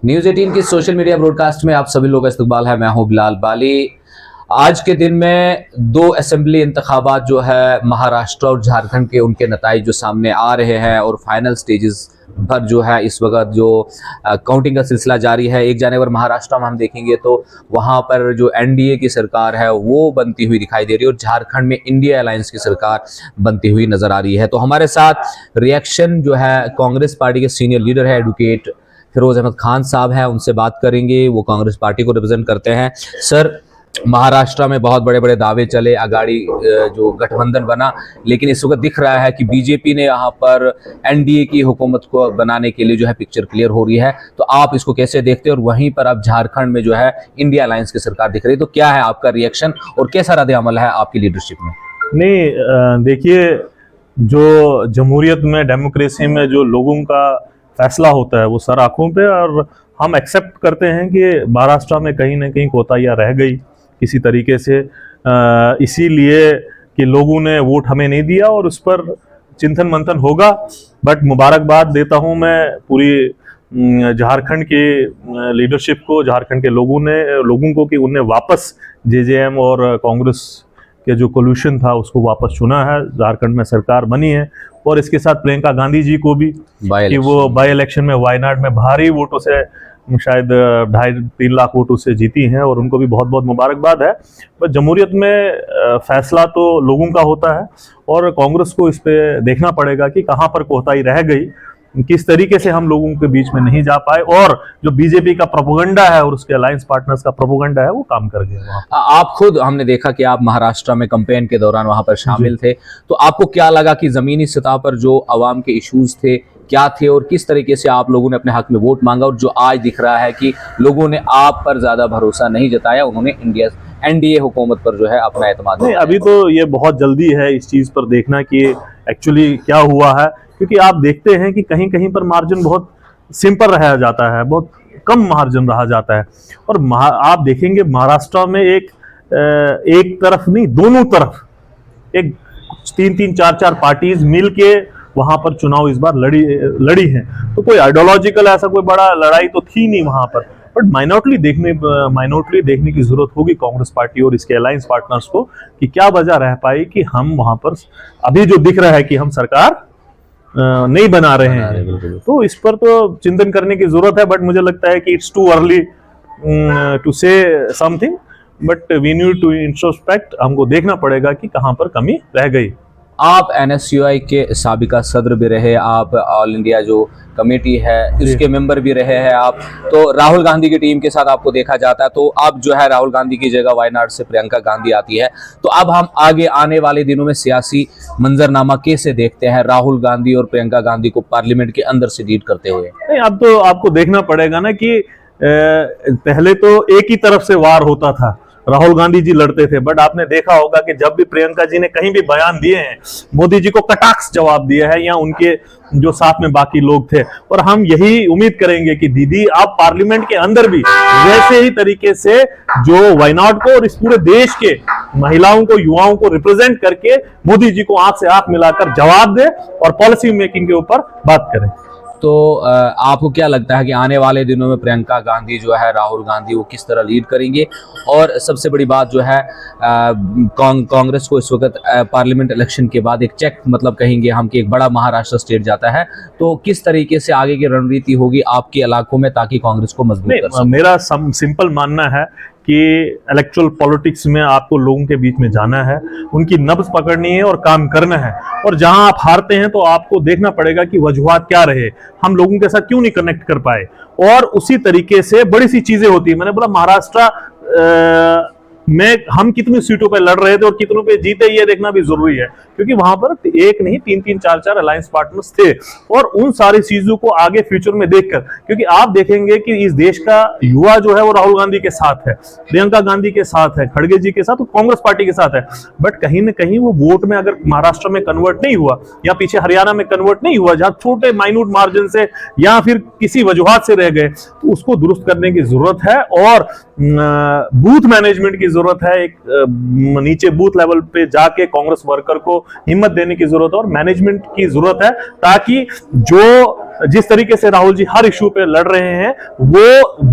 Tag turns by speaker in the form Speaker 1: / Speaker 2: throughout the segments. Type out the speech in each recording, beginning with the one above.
Speaker 1: News 18 की social media broadcast में आप सभी लोगों का इस्तकबाल है। मैं हूं बिलाल बाली। आज के दिन में दो असेंबली इंतखाबात जो है महाराष्ट्र और झारखंड के, उनके नताइज जो सामने आ रहे हैं और फाइनल स्टेजेस पर जो है इस वक्त जो काउंटिंग का सिलसिला जारी है। 1 जनवरी महाराष्ट्र में हम देखेंगे तो वहां पर जो एनडीए की सरकार है वो बनती हुई दिखाई दे रही है और झारखंड में इंडिया अलायंस की सरकार बनती हुई नजर आ रही है। तो हमारे साथ रिएक्शन जो है कांग्रेस पार्टी के सीनियर लीडर है एडवोकेट फिरोज अहमद खान साहब है, उनसे बात करेंगे। वो कांग्रेस पार्टी को रिप्रेजेंट करते हैं। सर, महाराष्ट्र में बहुत बड़े बड़े दावे चले, अगाड़ी जो गठबंधन बना, लेकिन इस वक्त दिख रहा है कि बीजेपी ने यहाँ पर एनडीए की हुकूमत को बनाने के लिए जो है पिक्चर क्लियर हो रही है। तो आप इसको कैसे देखते हैं? और वहीं पर अब झारखंड में जो है इंडिया अलायंस की सरकार दिख रही है, तो क्या है आपका रिएक्शन और कैसा रद्द अमल है आपकी लीडरशिप में?
Speaker 2: नहीं, देखिए, जो जमहूरियत में, डेमोक्रेसी में जो लोगों का फैसला होता है वो सर आंखों पे, और हम एक्सेप्ट करते हैं कि महाराष्ट्र में कहीं ना कहीं कोताहियां रह गई किसी तरीके से, इसीलिए कि लोगों ने वोट हमें नहीं दिया और उस पर चिंतन मंथन होगा। बट मुबारकबाद देता हूं मैं पूरी झारखंड के लीडरशिप को, झारखंड के लोगों को कि उन्हें वापस जेजेएम और कांग्रेस के जो कोल्यूशन था उसको वापस चुना है, झारखंड में सरकार बनी है। और इसके साथ प्रियंका गांधी जी को भी कि वो बाई इलेक्शन में वायनाड में भारी वोटों से, शायद 2.5-3 लाख वोटों से जीती हैं, और उनको भी बहुत बहुत मुबारकबाद है। पर जमहूरियत में फैसला तो लोगों का होता है और कांग्रेस को इस पे देखना पड़ेगा कि कहाँ पर कोताही रह गई, किस तरीके से हम लोगों के बीच में नहीं जा पाए, और जो बीजेपी का प्रोपोगंडा है और उसके अलायंस पार्टनर्स का प्रोपोगंडा है वो काम कर गया।
Speaker 1: आप खुद, हमने देखा कि आप महाराष्ट्र में कैंपेन के दौरान वहां पर शामिल थे, तो आपको क्या लगा कि जमीनी सतह पर जो अवाम के इश्यूज थे क्या थे और किस तरीके से आप लोगों ने अपने हक में वोट मांगा? और जो आज दिख रहा है कि लोगों ने आप पर ज्यादा भरोसा नहीं जताया, उन्होंने एनडीए हुकूमत पर जो है अपना एतमाद
Speaker 2: नहीं, अभी तो ये बहुत जल्दी है इस चीज पर देखना कि एक्चुअली क्या हुआ है, क्योंकि आप देखते हैं कि कहीं कहीं पर मार्जिन बहुत सिंपल रहा जाता है, बहुत कम मार्जिन रहा जाता है। और आप देखेंगे महाराष्ट्र में एक तरफ नहीं, दोनों तरफ एक 3-3, 4-4 पार्टीज मिल के वहां पर चुनाव इस बार लड़ी हैं। तो कोई आइडियोलॉजिकल ऐसा कोई बड़ा लड़ाई तो थी नहीं वहां पर। बट माइनॉरिटी देखने की जरूरत होगी कांग्रेस पार्टी और इसके अलायंस पार्टनर्स को कि क्या वजह रह पाई कि हम वहां पर अभी जो दिख रहा है कि हम सरकार नहीं बना रहे हैं। तो इस पर तो चिंतन करने की जरूरत है। बट मुझे लगता है कि it's too early to say something, but we need to introspect. हमको देखना पड़ेगा कि कहां पर कमी रह गई।
Speaker 1: आप एनएसयूआई के साबिका सदर भी रहे, आप ऑल इंडिया जो कमेटी है इसके मेंबर भी रहे हैं आप, तो राहुल गांधी की टीम के साथ आपको देखा जाता है। तो अब जो है राहुल गांधी की जगह वायनाड से प्रियंका गांधी आती है, तो अब हम आगे आने वाले दिनों में सियासी मंजरनामा कैसे देखते हैं राहुल गांधी और प्रियंका गांधी को पार्लियामेंट के अंदर से लीड करते हुए?
Speaker 2: नहीं, अब तो आपको देखना पड़ेगा ना कि पहले तो एक ही तरफ से वार होता था, राहुल गांधी जी लड़ते थे। बट आपने देखा होगा कि जब भी प्रियंका जी ने कहीं भी बयान दिए हैं, मोदी जी को कटाक्ष जवाब दिया है, या उनके जो साथ में बाकी लोग थे। और हम यही उम्मीद करेंगे कि दीदी आप पार्लियामेंट के अंदर भी वैसे ही तरीके से जो वायनाड को और इस पूरे देश के महिलाओं को, युवाओं को रिप्रेजेंट करके मोदी जी को आंख से आंख मिलाकर जवाब दे और पॉलिसी मेकिंग के ऊपर बात करें।
Speaker 1: तो आपको क्या लगता है कि आने वाले दिनों में प्रियंका गांधी जो है, राहुल गांधी वो किस तरह लीड करेंगे? और सबसे बड़ी बात जो है कांग्रेस को इस वक्त पार्लियामेंट इलेक्शन के बाद एक चेक, मतलब कहेंगे हम कि एक बड़ा महाराष्ट्र स्टेट जाता है, तो किस तरीके से आगे की रणनीति होगी आपके इलाकों में ताकि कांग्रेस को मजबूत कर सके?
Speaker 2: मेरा सिंपल मानना है कि इलेक्ट्रल पॉलिटिक्स में आपको लोगों के बीच में जाना है, उनकी नब्ज पकड़नी है और काम करना है। और जहां आप हारते हैं तो आपको देखना पड़ेगा कि वजूहात क्या रहे, हम लोगों के साथ क्यों नहीं कनेक्ट कर पाए, और उसी तरीके से बड़ी सी चीजें होती है। मैंने बोला महाराष्ट्र में हम कितनी सीटों पे लड़ रहे थे और कितनों पे जीते, ये देखना भी जरूरी है, क्योंकि वहां पर एक नहीं 3-3, 4-4 अलायंस पार्टनर्स थे। और उन सारी चीजों को आगे फ्यूचर में देखकर, क्योंकि आप देखेंगे कि इस देश का युवा जो है वो राहुल गांधी के साथ है, प्रियंका गांधी के साथ है, खड़गे जी के साथ, कांग्रेस पार्टी के साथ है। बट कहीं ना कहीं वो वोट में अगर महाराष्ट्र में कन्वर्ट नहीं हुआ, या पीछे हरियाणा में कन्वर्ट नहीं हुआ, जहां छोटे माइन्यूट मार्जिन से या फिर किसी वजूहात से रह गए, तो उसको दुरुस्त करने की जरूरत है। और बूथ मैनेजमेंट की जरूरत है। एक नीचे बूथ लेवल पे जाके कांग्रेस वर्कर को हिम्मत देने की जरूरत है और मैनेजमेंट की जरूरत है, ताकि जो जिस तरीके से राहुल जी हर इशू पे लड़ रहे हैं वो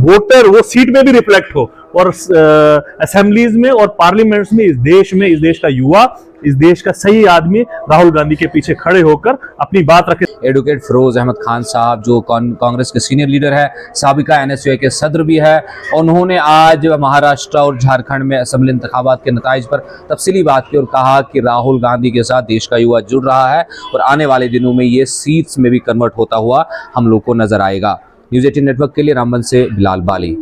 Speaker 2: वोटर वो सीट में भी रिफ्लेक्ट हो, और असेंबलीज में और पार्लियामेंट्स में इस देश का युवा, इस देश का सही आदमी राहुल गांधी के पीछे खड़े होकर अपनी बात रखे।
Speaker 1: एडवोकेट फिरोज अहमद खान साहब जो कांग्रेस के सीनियर लीडर है, साबिका एनएसयूआई के सदर भी है, उन्होंने आज महाराष्ट्र और झारखंड में असेंबली इंतखाबात के नताइज पर तफसीली बात की और कहा कि राहुल गांधी के साथ देश का युवा जुड़ रहा है और आने वाले दिनों में ये सीट्स में भी कन्वर्ट होता हुआ हम लोग को नजर आएगा। न्यूज़ 18 नेटवर्क के लिए रामबन से बिलाल बाली।